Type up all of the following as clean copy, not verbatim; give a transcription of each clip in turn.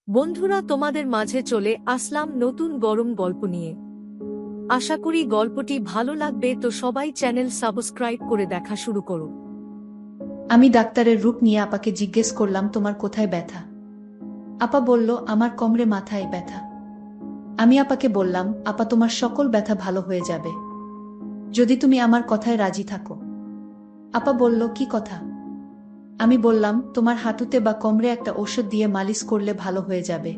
বন্ধুরা, তোমাদের মাঝে চলে আসলাম নতুন গরম গল্প নিয়ে। আশা করি গল্পটি ভালো লাগবে, তো সবাই চ্যানেল সাবস্ক্রাইব করে দেখা শুরু করো। আমি ডাক্তারের রূপ নিয়ে আপাকে জিজ্ঞেস করলাম, তোমার কোথায় ব্যথা? আপা বলল, আমার কোমরে মাথায় ব্যথা। আমি আপাকে বললাম, আপা তোমার সকল ব্যথা ভালো হয়ে যাবে যদি তুমি আমার কথায় রাজি থাকো। আপা বলল, কি কথা? আমি বললাম, তোমার হাঁটুতে বা কোমরে একটা ঔষধ দিয়ে মালিশ করলে ভালো হয়ে যাবে,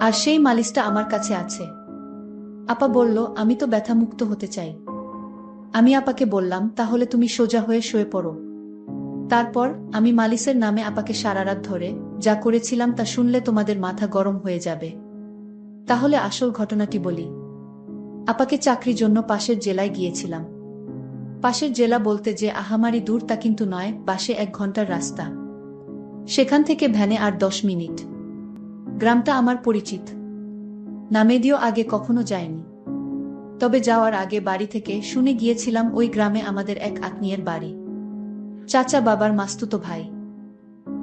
আর সেই মালিশটা আমার কাছে আছে। আপা বলল, আমি তো ব্যথামুক্ত হতে চাই। আমি আপাকে বললাম, তাহলে তুমি সোজা হয়ে শুয়ে পড়ো। তারপর আমি মালিশের নামে আপাকে সারা রাত ধরে যা করেছিলাম তা শুনলে তোমাদের মাথা গরম হয়ে যাবে। তাহলে আসল ঘটনাটি বলি। আপাকে চাকরির জন্য পাশের জেলায় গিয়েছিলাম। পাশের জেলা বলতে যে আহামারি দূর তা কিন্তু নয়, বাসে 1 ঘন্টার রাস্তা। সেখান থেকে ভ্যানে আর 10 মিনিট। গ্রামটা আমার পরিচিত, নামেদিও আগে কখনো যায়নি। তবে যাওয়ার আগে বাড়ি থেকে শুনে গিয়েছিলাম ওই গ্রামে আমাদের এক আত্মীয়ের বাড়ি, চাচা বাবার মাস্তুতো ভাই।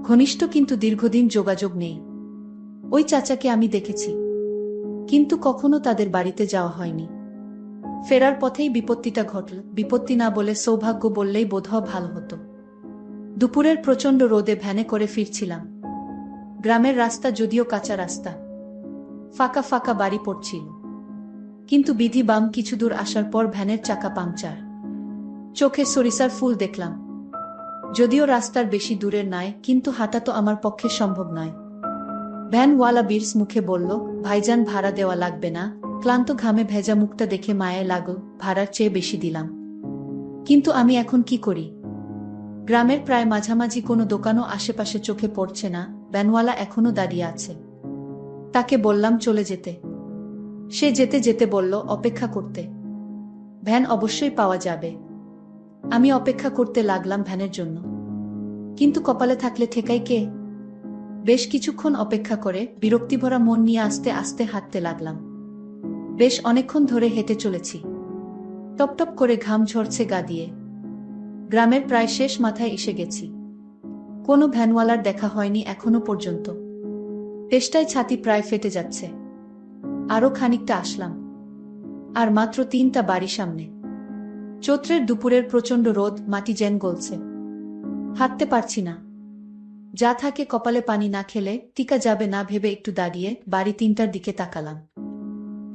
ঘনিষ্ঠ, কিন্তু দীর্ঘদিন যোগাযোগ নেই। ওই চাচাকে আমি দেখেছি, কিন্তু কখনো তাদের বাড়িতে যাওয়া হয়নি। ফেরার পথেই বিপত্তিটা ঘটল। বিপত্তি না বলে সৌভাগ্য বললেই বোধহয় ভালো হতো। দুপুরের প্রচণ্ড রোদে ভ্যানে করে ফিরছিলাম। গ্রামের রাস্তা যদিও কাঁচা রাস্তা, ফাঁকা ফাঁকা বাড়ি পড়ছিল, কিন্তু বিধি বাম কিছু দূর আসার পর ভ্যানের চাকা পাংচার। চোখে সরিষার ফুল দেখলাম। যদিও রাস্তার বেশি দূরের নয়, কিন্তু হাঁটা তো আমার পক্ষে সম্ভব নয়। ভ্যানওয়ালা বিরস মুখে বলল, ভাইজান ভাড়া দেওয়া লাগবে না। ক্লান্ত ঘামে ভেজা মুখটা দেখে মায়া লাগল। ভাড়ার চেয়ে বেশি দিলাম, কিন্তু আমি এখন কি করি? গ্রামের প্রায় মাঝামাঝি কোনো দোকানও আশেপাশে চোখে পড়ছে না। ভ্যানওয়ালা এখনো দাঁড়িয়ে আছে। তাকে বললাম চলে যেতে। সে যেতে যেতে বলল, অপেক্ষা করতে। ভ্যান অবশ্যই পাওয়া যাবে। আমি অপেক্ষা করতে লাগলাম ভ্যানের জন্য, কিন্তু কপালে থাকলে ঠেকাই কে? বেশ কিছুক্ষণ অপেক্ষা করে বিরক্তিভরা মন নিয়ে আস্তে আস্তে হাঁটতে লাগলাম। বেশ অনেকক্ষণ ধরে হেঁটে চলেছি। টপটপ করে ঘাম ঝরছে গা দিয়ে। গ্রামের প্রায় শেষ মাথায় এসে গেছি। কোনো ভ্যানওয়ালার দেখা হয়নি এখনো পর্যন্ত। তেষ্টায় ছাতি প্রায় ফেটে যাচ্ছে। আরও খানিকটা আসলাম, আর মাত্র 3টা বাড়ি সামনে। চৈত্রের দুপুরের প্রচণ্ড রোদ, মাটি যেন গলছে। হাঁটতে পারছি না। যা থাকে কপালে পানি না খেলে টিকা যাবে না ভেবে একটু দাঁড়িয়ে বাড়ি 3টার দিকে তাকালাম।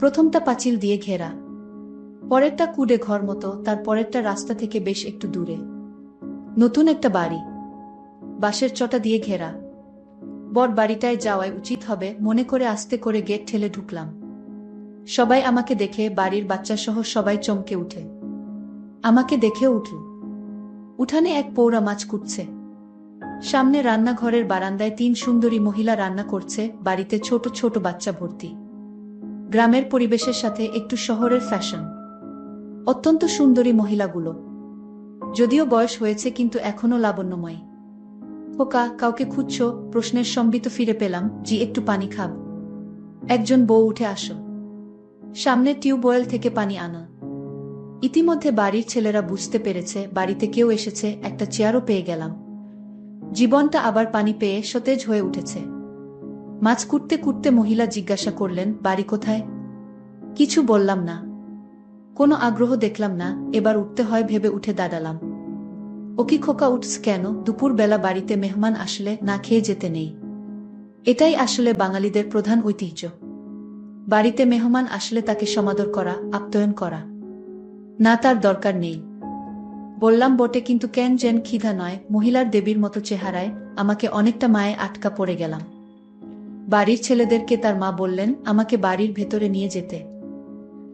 প্রথমটা পাঁচিল দিয়ে ঘেরা, পরেরটা কুডে ঘর মতো, তার পরেরটা রাস্তা থেকে বেশ একটু দূরে। নতুন একটা বাড়ি, বাঁশের চটা দিয়ে ঘেরা। বড় বাড়িটায় যাওয়াই উচিত হবে মনে করে আস্তে করে গেট ঠেলে ঢুকলাম। সবাই আমাকে দেখে, বাড়ির বাচ্চাসহ সবাই চমকে উঠে। আমাকে দেখেও উঠল। উঠানে এক পৌরা মাছ কুটছে। সামনে রান্নাঘরের বারান্দায় 3 সুন্দরী মহিলা রান্না করছে। বাড়িতে ছোট ছোট বাচ্চা ভর্তি। গ্রামের পরিবেশের সাথে একটু শহরের ফ্যাশন। অত্যন্ত সুন্দরী মহিলাগুলো, যদিও বয়স হয়েছে কিন্তু এখনো লাবণ্যময়। খোকা, কাউকে খুঁজছো? প্রশ্নের সম্বিত ফিরে পেলাম। জি, একটু পানি খাব। একজন বউ, উঠে আসো। সামনে টিউবওয়েল থেকে পানি আনা। ইতিমধ্যে বাড়ির ছেলেরা বুঝতে পেরেছে বাড়িতে কেউ এসেছে। একটা চেয়ারও পেয়ে গেলাম। জীবনটা আবার পানি পেয়ে সতেজ হয়ে উঠেছে। মাছ কুটতে কুটতে মহিলা জিজ্ঞাসা করলেন, বাড়ি কোথায়? কিছু বললাম না। কোনো আগ্রহ দেখলাম না। এবার উঠতে হয় ভেবে উঠে দাঁড়ালাম। ও কি খোকা, উঠস কেন? দুপুর বেলা বাড়িতে মেহমান আসলে না খেয়ে যেতে নেই। এটাই আসলে বাঙালিদের প্রধান ঐতিহ্য। বাড়িতে মেহমান আসলে তাকে সমাদর করা, আপ্যায়ন করা। না, তার দরকার নেই। বললাম বটে, কিন্তু কেন যেন ক্ষিধা নয়। মহিলার দেবীর মতো চেহারায় আমাকে অনেকটা মায়ে আটকা পড়ে গেলাম। বাড়ির ছেলেদেরকে তার মা বললেন আমাকে বাড়ির ভেতরে নিয়ে যেতে।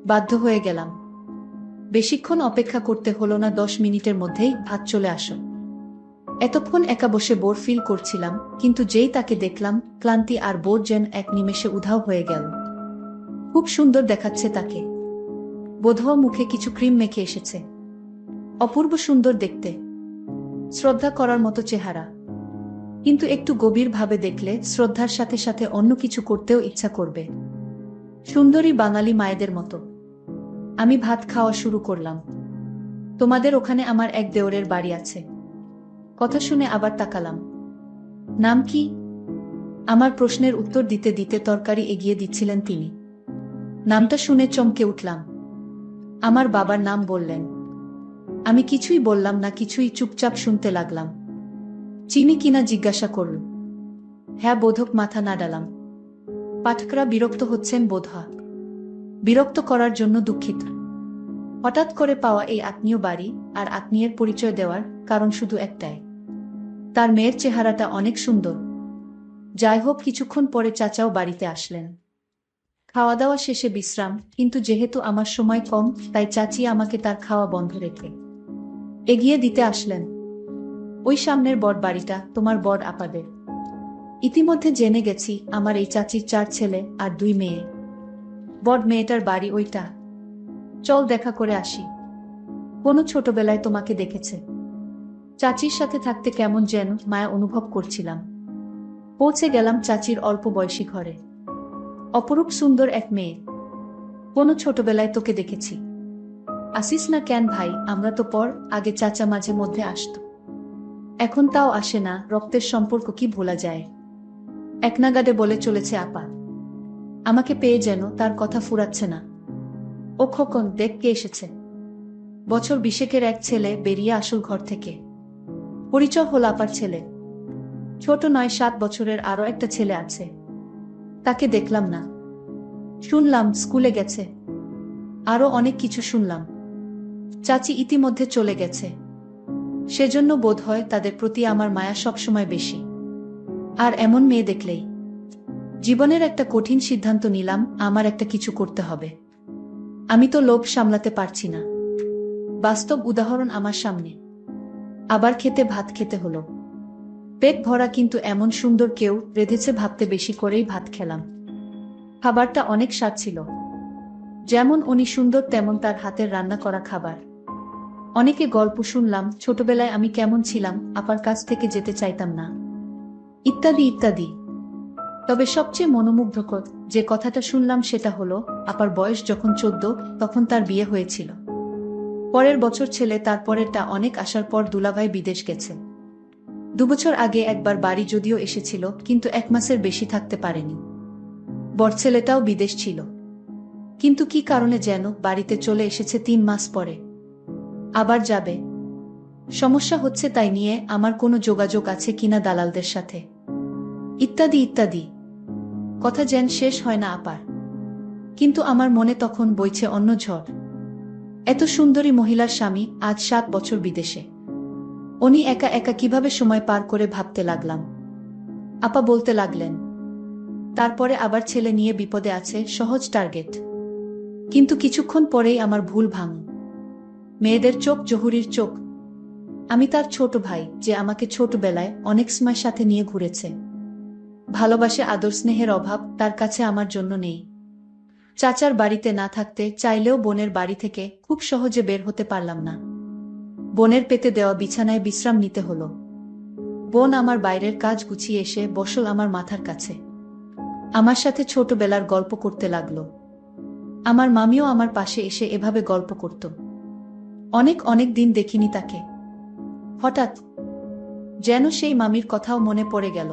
বাধ্য হয়ে গেলাম। বেশিক্ষণ অপেক্ষা করতে হলো না, 10 মিনিটের মধ্যেই ভাত চলে আসো। এতক্ষণ একা বসে বোর ফিল করছিলাম, কিন্তু যেই তাকে দেখলাম, ক্লান্তি আর বোর যেন এক নিমেষে উধাও হয়ে গেল। খুব সুন্দর দেখাচ্ছে তাকে। বোধহয় মুখে কিছু ক্রিম মেখে এসেছে। অপূর্ব সুন্দর দেখতে, শ্রদ্ধা করার মতো চেহারা। কিন্তু একটু গভীরভাবে দেখলে শ্রদ্ধার সাথে সাথে অন্য কিছু করতেও ইচ্ছা করবে। সুন্দরী বাঙালি মায়েদের মতো। আমি ভাত খাওয়া শুরু করলাম। তোমাদের ওখানে আমার এক দেওরের বাড়ি আছে। কথা শুনে আবার তাকালাম। নাম কি? আমার প্রশ্নের উত্তর দিতে দিতে তরকারি এগিয়ে দিচ্ছিলেন তিনি। নামটা শুনে চমকে উঠলাম। আমার বাবার নাম বললেন। আমি কিছুই বললাম না, কিছুই চুপচাপ শুনতে লাগলাম। চিনি কিনা জিজ্ঞাসা করল। হ্যাঁ বোধক মাথা নাড়ালাম। পাঠকরা বিরক্ত হচ্ছেন বোধহয়। বিরক্ত করার জন্য দুঃখিত। হঠাৎ করে পাওয়া এই আত্মীয় বাড়ি আর আত্মীয়ের পরিচয় দেওয়ার কারণ শুধু একটাই, তার মেয়ের চেহারাটা অনেক সুন্দর। যাই হোক, কিছুক্ষণ পরে চাচাও বাড়িতে আসলেন। খাওয়া দাওয়া শেষে বিশ্রাম, কিন্তু যেহেতু আমার সময় কম তাই চাচি আমাকে তার খাওয়া বন্ধ রেখে এগিয়ে দিতে আসলেন। ওই সামনের বড় বাড়িটা তোমার বড় আপাদের। ইতিমধ্যে জেনে গেছি আমার এই চাচির 4 ছেলে আর 2 মেয়ে। বড় মেয়েটার বাড়ি ওইটা। চল দেখা করে আসি। কোনো ছোটবেলায় তোমাকে দেখেছে। চাচির সাথে থাকতে কেমন যেন মায়া অনুভব করছিলাম। পৌঁছে গেলাম চাচির অল্প বয়সী ঘরে। অপরূপ সুন্দর এক মেয়ে। কোনো ছোটবেলায় তোকে দেখেছি। আসিস না কেন ভাই? আমরা তো পর আগে চাচা মাঝে মধ্যে আসতো, এখন তাও আসে না। রক্তের সম্পর্ক কি ভোলা যায়? একনাগাড়ে বলে চলেছে আপা। আমাকে পেয়ে যেন তার কথা ফুরাচ্ছে না। ও খোকন, দেখ কে এসেছে। বছর 20-এর এক ছেলে বেরিয়ে আসল ঘর থেকে। পরিচয় হল আপার ছেলে। ছোট নয়, 7 বছরের আরো একটা ছেলে আছে। তাকে দেখলাম না। শুনলাম স্কুলে গেছে। আরো অনেক কিছু শুনলাম। চাচি ইতিমধ্যে চলে গেছে, সেজন্য বোধহয় তাদের প্রতি আমার মায়া সবসময় বেশি। আর এমন মেয়ে দেখলেই জীবনের একটা কঠিন সিদ্ধান্ত নিলাম, আমার একটা কিছু করতে হবে। আমি তো লোভ সামলাতে পারছি না। বাস্তব উদাহরণ আমার সামনে। আবার ভাত খেতে হলো। পেট ভরা, কিন্তু এমন সুন্দর কেউ রেঁধেছে ভাবতে বেশি করেই ভাত খেলাম। খাবারটা অনেক স্বাদ ছিল। যেমন উনি সুন্দর তেমন তার হাতের রান্না করা খাবার। অনেকে গল্প শুনলাম, ছোটবেলায় আমি কেমন ছিলাম, আপার কাছ থেকে যেতে চাইতাম না, ইত্যাদি ইত্যাদি। তবে সবচেয়ে মনোমুগ্ধকর যে কথাটা শুনলাম সেটা হলো, আপার বয়স যখন 14 তখন তার বিয়ে হয়েছিল। পরের বছর ছেলে, তারপরেরটা অনেক আসার পর দুলাভাই বিদেশ গেছে। 2 বছর আগে একবার বাড়ি যদিও এসেছিল, কিন্তু 1 মাসের বেশি থাকতে পারেনি। বড় ছেলেটাও বিদেশ ছিল, কিন্তু কি কারণে যেন বাড়িতে চলে এসেছে 3 মাস পরে। আবার যাবে। সমস্যা হচ্ছে তাই নিয়ে আমার কোনো যোগাযোগ আছে কিনা দালালদের সাথে, ইত্যাদি ইত্যাদি। কথা যেন শেষ হয় না আপার। কিন্তু আমার মনে তখন বইছে অন্য ঝড়। এত সুন্দরী মহিলার স্বামী আজ 7 বছর বিদেশে। উনি একা একা কিভাবে সময় পার করে ভাবতে লাগলাম। আপা বলতে লাগলেন, তারপরে আবার ছেলে নিয়ে বিপদে আছে, সহজ টার্গেট। কিন্তু কিছুক্ষণ পরেই আমার ভুল ভাঙল। মেয়েদের চোখ জহুরির চোখ। আমি তার ছোট ভাই, যে আমাকে ছোটবেলায় অনেক সময় সাথে নিয়ে ঘুরেছে। ভালোবাসে, আদর স্নেহের অভাব তার কাছে আমার জন্য নেই। চাচার বাড়িতে না থাকতে চাইলেও বোনের বাড়ি থেকে খুব সহজে বের হতে পারলাম না। বোনের পেতে দেওয়া বিছানায় বিশ্রাম নিতে হলো। বোন আমার বাইরের কাজ গুছিয়ে এসে বসল আমার মাথার কাছে। আমার সাথে ছোটবেলার গল্প করতে লাগলো। আমার মামিও আমার পাশে এসে এভাবে গল্প করত। অনেক অনেক দিন দেখিনি তাকে। হঠাৎ যেন সেই মামির কথাও মনে পড়ে গেল।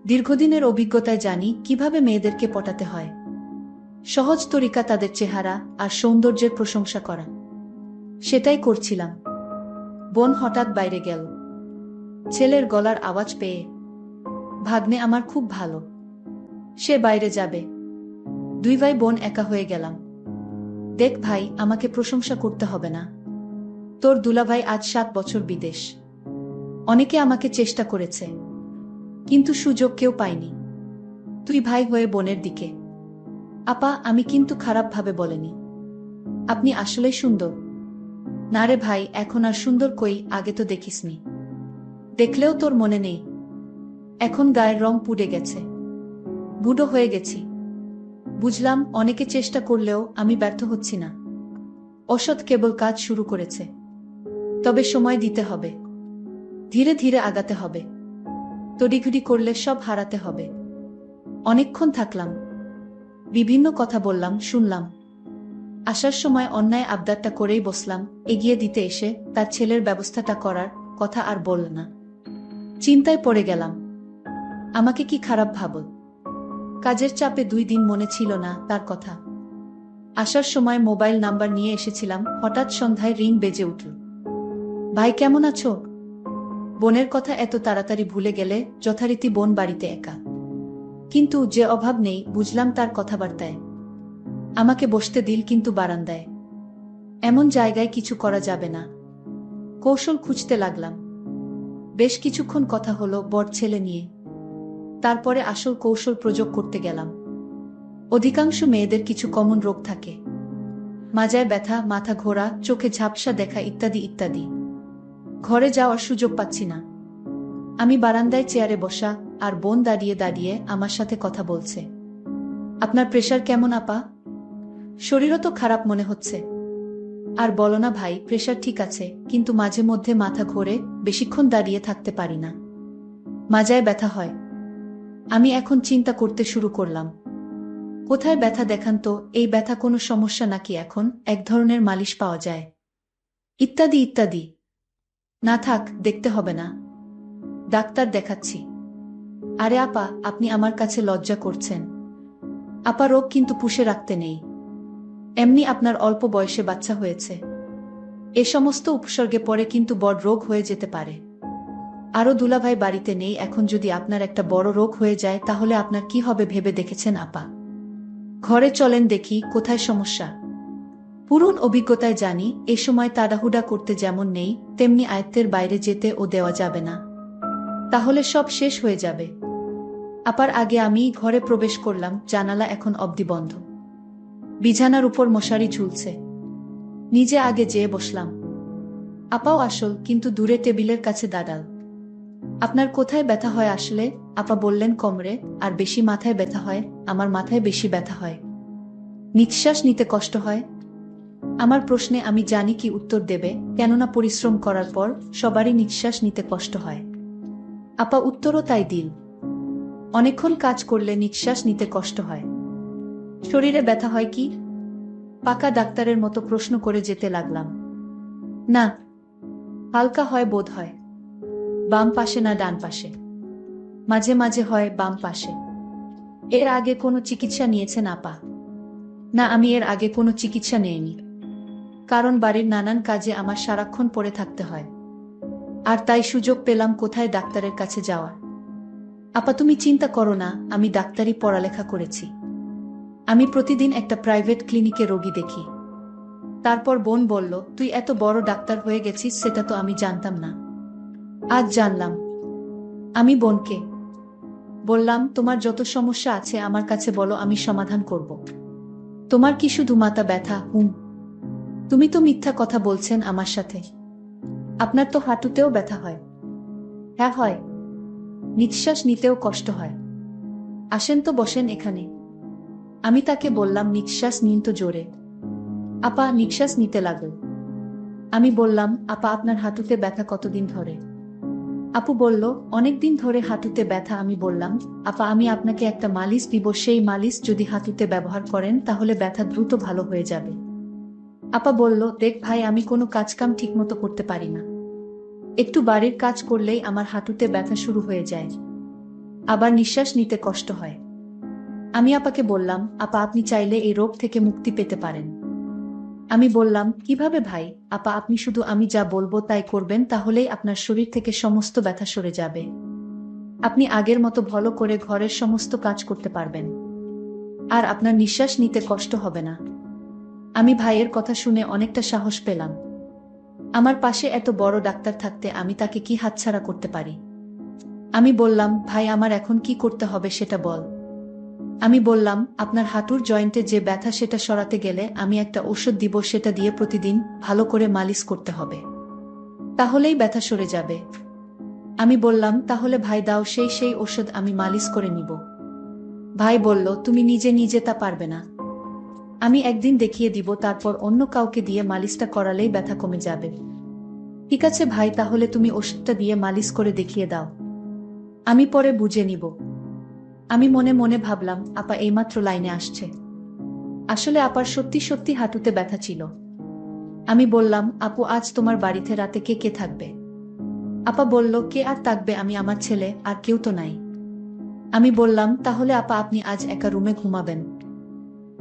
দীর্ঘদিনের অভিজ্ঞতায় জানি কিভাবে মেয়েদেরকে পটাতে হয়। সহজ তরিকা তাদের চেহারা আর সৌন্দর্যের প্রশংসা করা। সেটাই করছিলাম। বোন হঠাৎ বাইরে গেল। ছেলের গলার আওয়াজ পেয়ে। ভাগ্নে আমার খুব ভালো, সে বাইরে যাবে। 2 ভাই বোন একা হয়ে গেলাম। দেখ ভাই, আমাকে প্রশংসা করতে হবে না। তোর দুলাভাই আজ 7 বছর বিদেশ। অনেকে আমাকে চেষ্টা করেছে, কিন্তু সুযোগ কেউ পায়নি। তুই ভাই হয়ে বোনের দিকে। আপা, আমি কিন্তু খারাপভাবে বলেনি। আপনি আসলেই সুন্দর। না রে ভাই, এখন আর সুন্দর কই, আগে তো দেখিসনি। দেখলেও তোর মনে নেই। এখন গায়ের রং পুড়ে গেছে, বুড়ো হয়ে গেছি। বুঝলাম অনেকে চেষ্টা করলেও আমি ব্যর্থ হচ্ছি না। অসৎ কেবল কাজ শুরু করেছে। তবে সময় দিতে হবে, ধীরে ধীরে আগাতে হবে। তড়িঘড়ি করলে সব হারাতে হবে। অনেকক্ষণ থাকলাম, বিভিন্ন কথা বললাম, শুনলাম। আসার সময় অন্যায় আবদারটা করেই বসলাম। এগিয়ে দিতে এসে তার ছেলের ব্যবস্থাটা করার কথা আর বলল না। চিন্তায় পড়ে গেলাম। আমাকে কি খারাপ ভাবল? কাজের চাপে 2 দিন মনে ছিল না তার কথা। আসার সময় মোবাইল নাম্বার নিয়ে এসেছিলাম, হঠাৎ সন্ধ্যায় রিং বেজে উঠল। ভাই কেমন আছো? বোনের কথা এত তাড়াতাড়ি ভুলে গেলে? যথারীতি বোন বাড়িতে একা, কিন্তু যে অভাব নেই বুঝলাম তার কথাবার্তায়। আমাকে বসতে দিল, কিন্তু বারান্দায়, এমন জায়গায় কিছু করা যাবে না। কৌশল খুঁজতে লাগলাম। বেশ কিছুক্ষণ কথা হলো বর ছেলে নিয়ে। তারপরে আসল কৌশল প্রয়োগ করতে গেলাম। অধিকাংশ মেয়েদের কিছু কমন রোগ থাকে, মাজায় ব্যথা, মাথা ঘোরা, চোখে ঝাপসা দেখা ইত্যাদি ইত্যাদি। ঘরে যাওয়ার সুযোগ পাচ্ছি না। আমি বারান্দায় চেয়ারে বসা, আর বোন দাঁড়িয়ে দাঁড়িয়ে আমার সাথে কথা বলছে। আপনার প্রেশার কেমন আপা? শরীরও তো খারাপ মনে হচ্ছে। আর বলো না ভাই, প্রেশার ঠিক আছে, কিন্তু মাঝে মধ্যে মাথা ঘোরে, বেশিক্ষণ দাঁড়িয়ে থাকতে পারি না, মাজায় ব্যথা হয়। আমি এখন চিন্তা করতে শুরু করলাম, কোথায় ব্যথা দেখান তো, এই ব্যথা কোনো সমস্যা নাকি এখন এক ধরনের মালিশ পাওয়া যায়, ইত্যাদি ইত্যাদি। না থাক, দেখতে হবে না, ডাক্তার দেখাচ্ছি। আরে আপা, আপনি আমার কাছে লজ্জা করছেন। আপা, রোগ কিন্তু পুষে রাখতে নেই। এমনি আপনার অল্প বয়সে বাচ্চা হয়েছে, এ সমস্ত উপসর্গে পরে কিন্তু বড় রোগ হয়ে যেতে পারে। আরও দুলাভাই বাড়িতে নেই, এখন যদি আপনার একটা বড় রোগ হয়ে যায় তাহলে আপনার কি হবে ভেবে দেখেছেন আপা? ঘরে চলেন দেখি কোথায় সমস্যা। পুরন অভিজ্ঞতায় জানি এ সময় তাড়াহুড়া করতে যেমন নেই, তেমনি আয়ত্তের বাইরে যেতে ও দেওয়া যাবে না, তাহলে সব শেষ হয়ে যাবে। আপার আগে আমি ঘরে প্রবেশ করলাম, জানালা এখন অবধি বন্ধ, বিছানার উপর মশারি ঝুলছে। নিজে আগে যেয়ে বসলাম। আপাও আসল, কিন্তু দূরে টেবিলের কাছে দাঁড়াল। আপনার কোথায় ব্যথা হয় আসলে? আপা বললেন কোমরে, আর বেশি মাথায় ব্যথা হয়। আমার মাথায় বেশি ব্যথা হয়, নিঃশ্বাস নিতে কষ্ট হয়। আমার প্রশ্নে আমি জানি কি উত্তর দেবে, কেননা পরিশ্রম করার পর সবারই নিঃশ্বাস নিতে কষ্ট হয়। আপা উত্তরও তাই দিল, অনেকক্ষণ কাজ করলে নিঃশ্বাস নিতে কষ্ট হয়। শরীরে ব্যথা হয় কি? পাকা ডাক্তারের মতো প্রশ্ন করে যেতে লাগলাম। না, হালকা হয় বোধ হয়, বাম পাশে না ডান পাশে, মাঝে মাঝে হয় বাম পাশে। এর আগে কোনো চিকিৎসা নিয়েছেন আপা? না, আমি এর আগে কোনো চিকিৎসা নেইনি, কারণ বাড়ির নানান কাজে আমার সারাক্ষণ পড়ে থাকতে হয়, আর তাই সুযোগ পেলাম কোথায় ডাক্তারের কাছে যাওয়ার। আপা তুমি চিন্তা করো না, আমি ডাক্তারি পড়ালেখা করেছি। আমি প্রতিদিন একটা প্রাইভেট ক্লিনিকে রোগী দেখি। তারপর বোন বলল, তুই এত বড় ডাক্তার হয়ে গেছিস, সেটা তো আমি জানতাম না, আজ জানলাম। আমি বোনকে বললাম, তোমার যত সমস্যা আছে আমার কাছে বলো, আমি সমাধান করব। তোমার কি শুধু মাথা ব্যথা? তুমি তো মিথ্যা কথা বলছেন আমার সাথে। আপনার তো হাঁটুতেও ব্যথা হয়। হ্যাঁ হয়, নিঃশ্বাস নিতেও কষ্ট হয়। আসেন তো বসেন এখানে। আমি তাকে বললাম, নিঃশ্বাস নিন তো জোরে। আপা নিঃশ্বাস নিতে লাগল। আমি বললাম, আপা আপনার হাঁটুতে ব্যথা কতদিন ধরে? আপু বলল, অনেকদিন ধরে হাঁটুতে ব্যথা। আমি বললাম, আপা আমি আপনাকে একটা মালিশ দিব, সেই মালিশ যদি হাঁটুতে ব্যবহার করেন তাহলে ব্যথা দ্রুত ভালো হয়ে যাবে। আপা বলল, দেখ ভাই, আমি কোনো কাজকাম ঠিকমতো করতে পারি না, একটু বাড়ির কাজ করলেই আমার হাঁটুতে ব্যথা শুরু হয়ে যায়, আবার নিঃশ্বাস নিতে কষ্ট হয়। আমি আপাকে বললাম, আপা আপনি চাইলে এই রোগ থেকে মুক্তি পেতে পারেন। আমি বললাম, কিভাবে ভাই? আপা আপনি শুধু আমি যা বলবো তাই করবেন, তাহলেই আপনার শরীর থেকে সমস্ত ব্যথা সরে যাবে। আপনি আগের মতো ভালো করে ঘরের সমস্ত কাজ করতে পারবেন, আর আপনার নিঃশ্বাস নিতে কষ্ট হবে না। আমি ভাইয়ের কথা শুনে অনেকটা সাহস পেলাম। আমার পাশে এত বড় ডাক্তার থাকতে আমি তাকে কি হাতছাড়া করতে পারি? আমি বললাম, ভাই আমার এখন কি করতে হবে সেটা বল। আমি বললাম, আপনার হাঁটুর জয়েন্টে যে ব্যথা সেটা সরাতে গেলে আমি একটা ওষুধ দিব, সেটা দিয়ে প্রতিদিন ভালো করে মালিশ করতে হবে, তাহলেই ব্যথা সরে যাবে। আমি বললাম, তাহলে ভাই দাও সেই ওষুধ, আমি মালিশ করে নিব। ভাই বলল, তুমি নিজে নিজে তা পারবে না, আমি একদিন দেখিয়ে দিব, তারপর অন্য কাউকে দিয়ে মালিশটা করালেই ব্যথা কমে যাবে। ঠিক আছে ভাই, তাহলে তুমি ওষুধটা দিয়ে মালিশ করে দেখিয়ে দাও, আমি পরে বুঝে নিব। আমি মনে মনে ভাবলাম, আপা এইমাত্র লাইনে আসছে। আসলে আপার সত্যি সত্যি হাঁটুতে ব্যথা ছিল। আমি বললাম, আপু আজ তোমার বাড়িতে রাতে কে কে থাকবে? আপা বলল, কে আর থাকবে, আমি, আমার ছেলে, আর কেউ তো নাই। আমি বললাম, তাহলে আপা আপনি আজ একা রুমে ঘুমাবেন?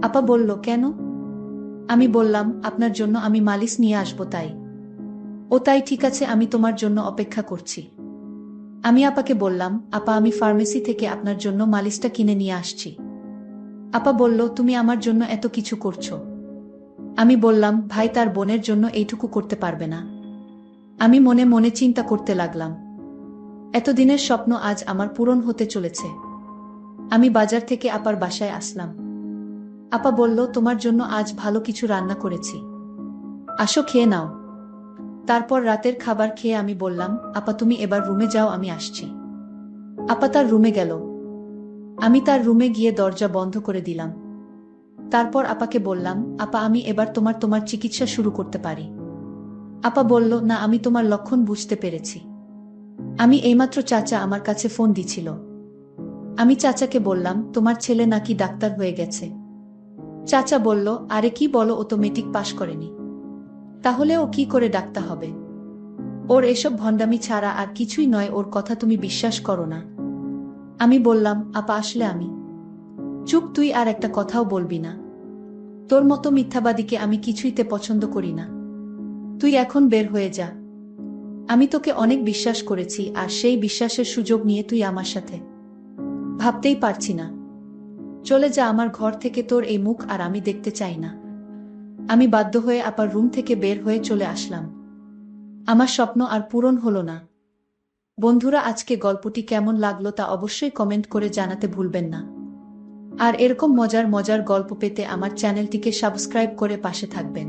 আপা বলল, কেন? আমি বললাম, আপনার জন্য আমি মালিশ নিয়ে আসবো তাই। ও তাই, ঠিক আছে, আমি তোমার জন্য অপেক্ষা করছি। আমি আপাকে বললাম, আপা আমি ফার্মেসি থেকে আপনার জন্য মালিশটা কিনে নিয়ে আসছি। আপা বলল, তুমি আমার জন্য এত কিছু করছো? আমি বললাম, ভাই তার বোনের জন্য এইটুকু করতে পারবে না? আমি মনে মনে চিন্তা করতে লাগলাম। এতদিনের স্বপ্ন আজ আমার পূরণ হতে চলেছে। আমি বাজার থেকে আপার বাসায় আসলাম। আপা বলল, তোমার জন্য আজ ভালো কিছু রান্না করেছি, আসো খেয়ে নাও। তারপর রাতের খাবার খেয়ে আমি বললাম, আপা তুমি এবার রুমে যাও, আমি আসছি। আপা তার রুমে গেল। আমি তার রুমে গিয়ে দরজা বন্ধ করে দিলাম। তারপর আপাকে বললাম, আপা আমি এবার তোমার চিকিৎসা শুরু করতে পারি? আপা বলল, না, আমি তোমার লক্ষণ বুঝতে পেরেছি। আমি এইমাত্র চাচা আমার কাছে ফোন দিছিল। আমি চাচাকে বললাম, তোমার ছেলে নাকি ডাক্তার হয়ে গেছে। চাচা বলল, আরে কি বলো, ও তো মেট্রিক পাশ করেনি, তাহলে ও কি করে ডাক্তার হবে? ওর এসব ভণ্ডামি ছাড়া আর কিছুই নয়, ওর কথা তুমি বিশ্বাস করো না। আমি বললাম, আপা আসলে আমি। চুপ, তুই আর একটা কথাও বলবি না। তোর মতো মিথ্যাবাদীকে আমি কিছুইতে পছন্দ করি না। তুই এখন বের হয়ে যা। আমি তোকে অনেক বিশ্বাস করেছি, আর সেই বিশ্বাসের সুযোগ নিয়ে তুই আমার সাথে। ভাবতেই পারছি না। চলে যা আমার ঘর থেকে, তোর এই মুখ আর আমি দেখতে চাই না। আমি বাধ্য হয়ে আপার রুম থেকে বের হয়ে চলে আসলাম। আমার স্বপ্ন আর পূরণ হলো না। বন্ধুরা, আজকে গল্পটি কেমন লাগলো তা অবশ্যই কমেন্ট করে জানাতে ভুলবেন না। আর এরকম মজার মজার গল্প পেতে আমার চ্যানেলটিকে সাবস্ক্রাইব করে পাশে থাকবেন।